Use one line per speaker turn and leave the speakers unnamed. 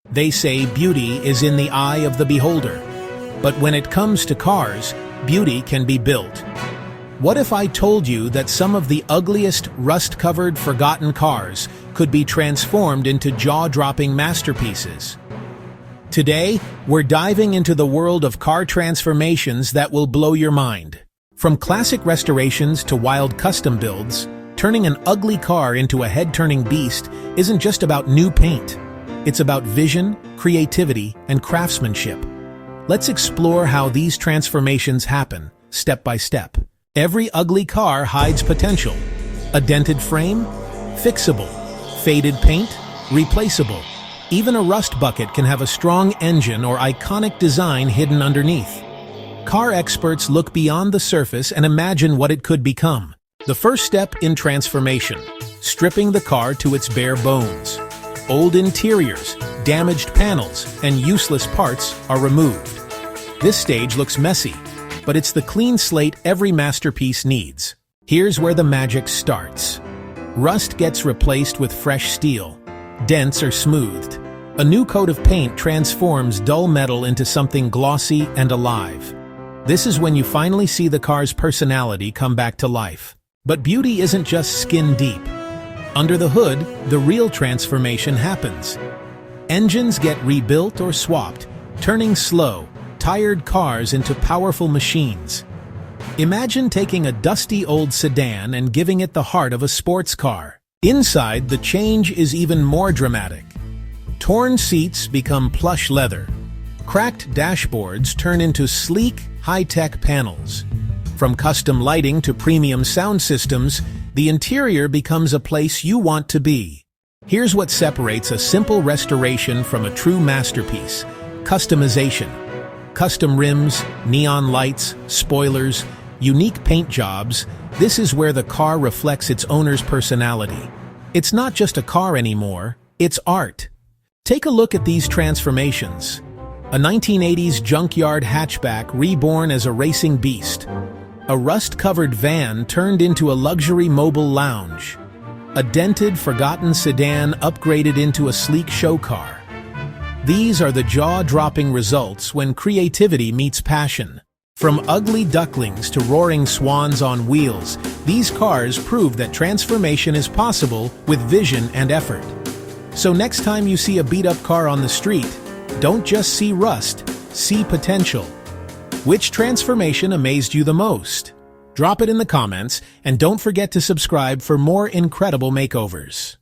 They say beauty is in the eye of the beholder. But when it comes to cars, beauty can be built. What if I told you that some of the ugliest, rust-covered, forgotten cars could be transformed into jaw-dropping masterpieces? Today, we're diving into the world of car transformations that will blow your mind. From classic restorations to wild custom builds, turning an ugly car into a head-turning beast isn't just about new paint. It's about vision, creativity, and craftsmanship. Let's explore how these transformations happen, step by step. Every ugly car hides potential. A dented frame? Fixable. Faded paint? Replaceable. Even a rust bucket can have a strong engine or iconic design hidden underneath. Car experts look beyond the surface and imagine what it could become. The first step in transformation: stripping the car to its bare bones. Old interiors, damaged panels, and useless parts are removed. This stage looks messy, but it's the clean slate every masterpiece needs. Here's where the magic starts. Rust gets replaced with fresh steel. Dents are smoothed. A new coat of paint transforms dull metal into something glossy and alive. This is when you finally see the car's personality come back to life. But beauty isn't just skin deep. Under the hood, the real transformation happens. Engines get rebuilt or swapped, turning slow, tired cars into powerful machines. Imagine taking a dusty old sedan and giving it the heart of a sports car. Inside, the change is even more dramatic. Torn seats become plush leather. Cracked dashboards turn into sleek, high-tech panels. From custom lighting to premium sound systems, the interior becomes a place you want to be. Here's what separates a simple restoration from a true masterpiece: customization. Custom rims, neon lights, spoilers, unique paint jobs. This is where the car reflects its owner's personality. It's not just a car anymore, it's art. Take a look at these transformations. A 1980s Junkyard hatchback reborn as a racing beast. A rust-covered van turned into a luxury mobile lounge. A dented, forgotten sedan upgraded into a sleek show car. These are the jaw-dropping results when creativity meets passion. From ugly ducklings to roaring swans on wheels, these cars prove that transformation is possible with vision and effort. So next time you see a beat-up car on the street, don't just see rust, see potential. Which transformation amazed you the most? Drop it in the comments, and don't forget to subscribe for more incredible makeovers.